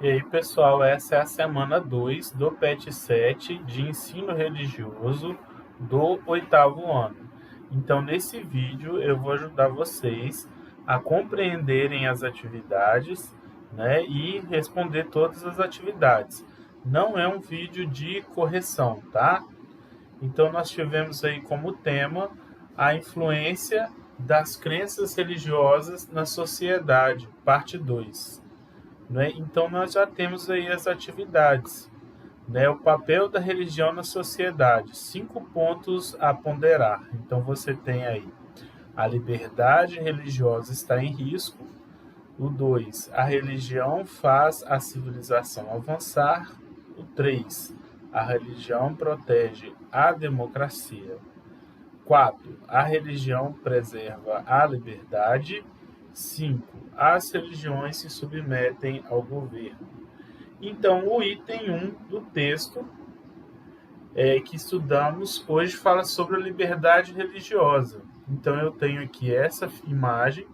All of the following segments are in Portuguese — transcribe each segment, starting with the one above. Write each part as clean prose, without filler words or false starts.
E aí, pessoal, essa é a semana 2 do PET 7 de ensino religioso do oitavo ano. Então, nesse vídeo, eu vou ajudar vocês a compreenderem as atividades, né, e responder todas as atividades. Não é um vídeo de correção, tá? Então, nós tivemos aí como tema a influência das crenças religiosas na sociedade, parte 2. Né? Então, nós já temos aí as atividades. Né? O papel da religião na sociedade, 5 pontos a ponderar. Então, você tem aí a liberdade religiosa está em risco. O 2, a religião faz a civilização avançar. O 3, a religião protege a democracia. 4, a religião preserva a liberdade. 5, as religiões se submetem ao governo. Então, o item 1 do texto que estudamos hoje fala sobre a liberdade religiosa. Então, eu tenho aqui essa imagem.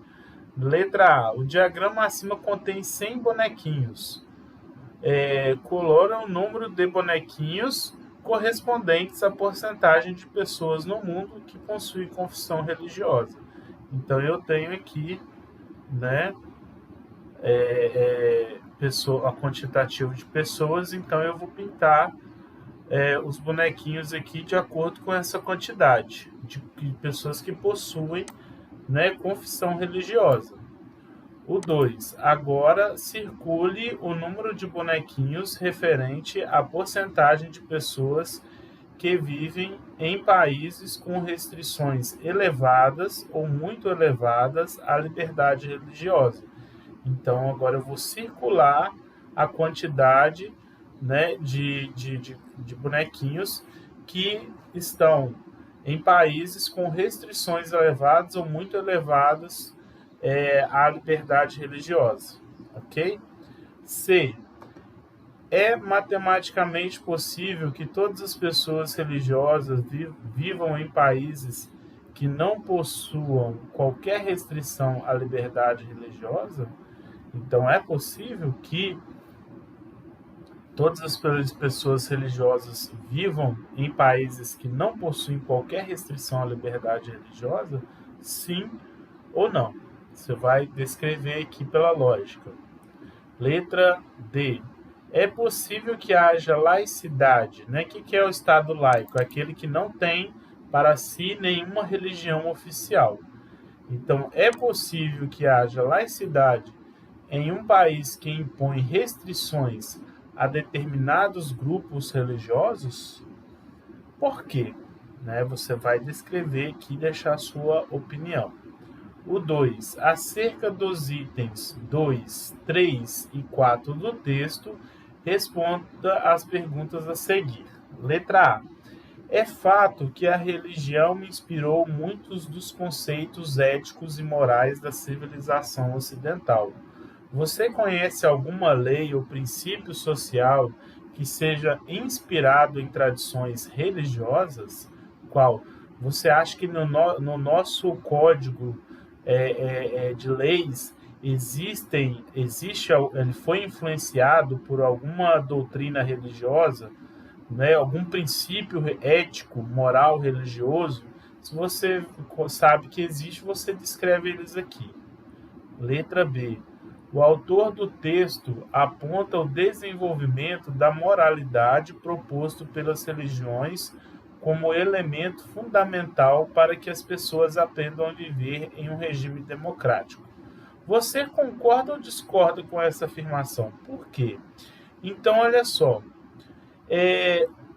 Letra A. O diagrama acima contém 100 bonequinhos. Colora o número de bonequinhos correspondentes à porcentagem de pessoas no mundo que possuem confissão religiosa. Então, eu tenho aqui, né, a quantitativo de pessoas, então eu vou pintar os bonequinhos aqui de acordo com essa quantidade de pessoas que possuem, né, confissão religiosa. O 2. Agora circule o número de bonequinhos referente à porcentagem de pessoas que vivem em países com restrições elevadas ou muito elevadas à liberdade religiosa. Então, agora eu vou circular a quantidade, né, de bonequinhos que estão em países com restrições elevadas ou muito elevadas à liberdade religiosa. Ok? C. É matematicamente possível que todas as pessoas religiosas vivam em países que não possuam qualquer restrição à liberdade religiosa? Então, é possível que todas as pessoas religiosas vivam em países que não possuem qualquer restrição à liberdade religiosa? Sim ou não? Você vai descrever aqui pela lógica. Letra D. É possível que haja laicidade, né? O que é o Estado laico? Aquele que não tem para si nenhuma religião oficial. Então, é possível que haja laicidade em um país que impõe restrições a determinados grupos religiosos? Por quê? Né? Você vai descrever aqui e deixar a sua opinião. O 2. Acerca dos itens 2, 3 e 4 do texto, responda as perguntas a seguir. Letra A. É fato que a religião inspirou muitos dos conceitos éticos e morais da civilização ocidental. Você conhece alguma lei ou princípio social que seja inspirado em tradições religiosas? Qual? Você acha que no nosso código de leis ele foi influenciado por alguma doutrina religiosa, né, algum princípio ético, moral, religioso? Se você sabe que existe, você descreve eles aqui. Letra B. O autor do texto aponta o desenvolvimento da moralidade proposto pelas religiões como elemento fundamental para que as pessoas aprendam a viver em um regime democrático. Você concorda ou discorda com essa afirmação? Por quê? Então, olha só,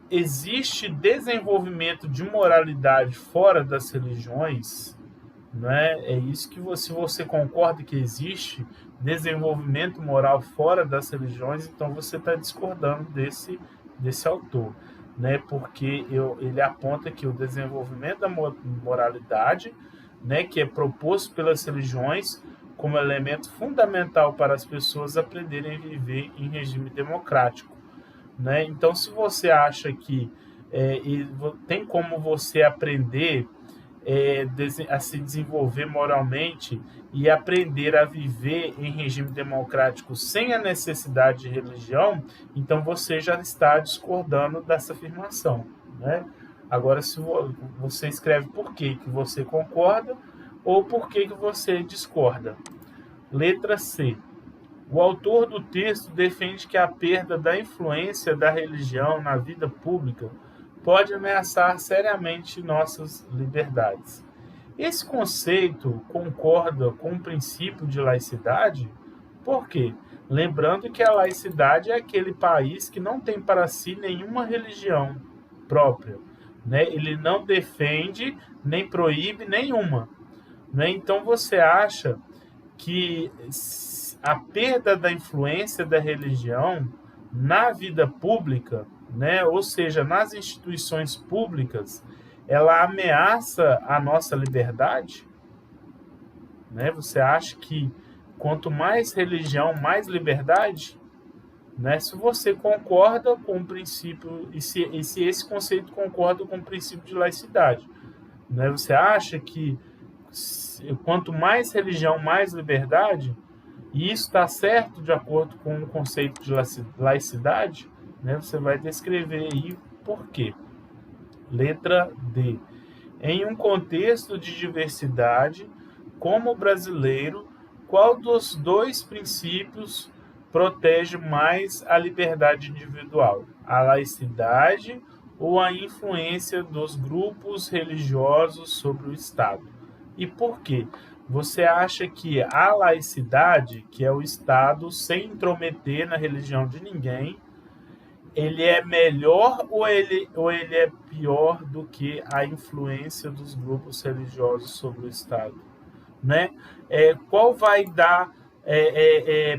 existe desenvolvimento de moralidade fora das religiões, né? É isso que você concorda que existe desenvolvimento moral fora das religiões, então você está discordando desse autor, né? Porque ele aponta que o desenvolvimento da moralidade, né, que é proposto pelas religiões como elemento fundamental para as pessoas aprenderem a viver em regime democrático, né? Então, se você acha que tem como você aprender a se desenvolver moralmente e aprender a viver em regime democrático sem a necessidade de religião, então você já está discordando dessa afirmação, né? Agora, se você escreve por que você concorda ou por que você discorda. Letra C. O autor do texto defende que a perda da influência da religião na vida pública pode ameaçar seriamente nossas liberdades. Esse conceito concorda com o princípio de laicidade? Por quê? Lembrando que a laicidade é aquele país que não tem para si nenhuma religião própria, né? Ele não defende nem proíbe nenhuma, né? Então você acha que a perda da influência da religião na vida pública, né, ou seja, nas instituições públicas, ela ameaça a nossa liberdade? Né? Você acha que quanto mais religião, mais liberdade? Né? Se você concorda com o princípio, e se esse conceito concorda com o princípio de laicidade, né? Você acha que quanto mais religião, mais liberdade? E isso está certo de acordo com o conceito de laicidade? Né? Você vai descrever aí por quê. Letra D. Em um contexto de diversidade, como o brasileiro, qual dos dois princípios protege mais a liberdade individual? A laicidade ou a influência dos grupos religiosos sobre o Estado? E por quê? Você acha que a laicidade, que é o Estado sem intrometer na religião de ninguém, ele é melhor ou ele é pior do que a influência dos grupos religiosos sobre o Estado? Né? Qual vai dar,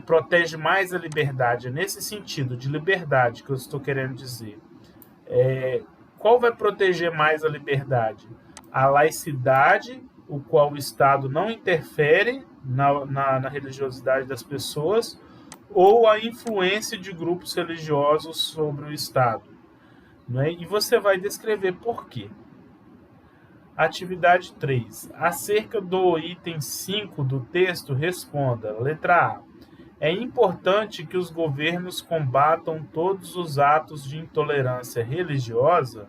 protege mais a liberdade? É nesse sentido de liberdade que eu estou querendo dizer. Qual vai proteger mais a liberdade? A laicidade, o qual o Estado não interfere na religiosidade das pessoas, ou a influência de grupos religiosos sobre o Estado? Né? E você vai descrever por quê. Atividade 3. Acerca do item 5 do texto, responda. Letra A. É importante que os governos combatam todos os atos de intolerância religiosa?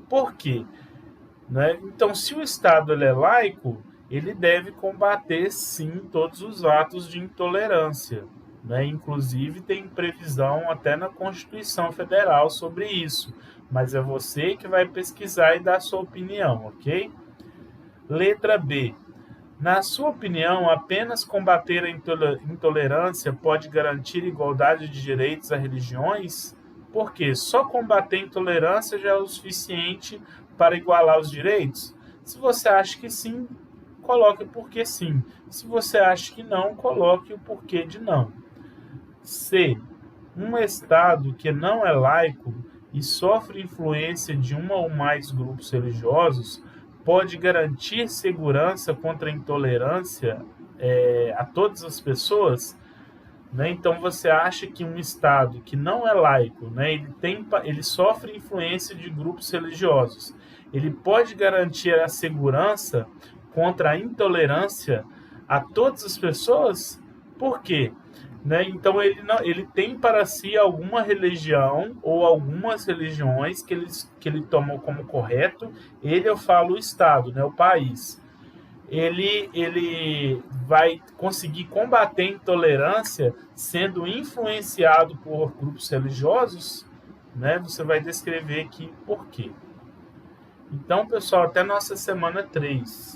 Por quê? Né? Então, se o Estado ele é laico, ele deve combater, sim, todos os atos de intolerância. Né? Inclusive, tem previsão até na Constituição Federal sobre isso. Mas é você que vai pesquisar e dar a sua opinião, ok? Letra B. Na sua opinião, apenas combater a intolerância pode garantir igualdade de direitos a religiões? Porque só combater a intolerância já é o suficiente para igualar os direitos? Se você acha que sim, coloque o porquê sim. Se você acha que não, coloque o porquê de não. C. Um Estado que não é laico e sofre influência de um ou mais grupos religiosos pode garantir segurança contra a intolerância a todas as pessoas? Né? Então, você acha que um Estado que não é laico, né, ele sofre influência de grupos religiosos, ele pode garantir a segurança contra a intolerância a todas as pessoas? Por quê? Né? Então, ele tem para si alguma religião ou algumas religiões que ele toma como correto. Eu falo o Estado, né, o país. Ele vai conseguir combater a intolerância sendo influenciado por grupos religiosos? Né? Você vai descrever aqui por quê. Então, pessoal, até nossa semana 3.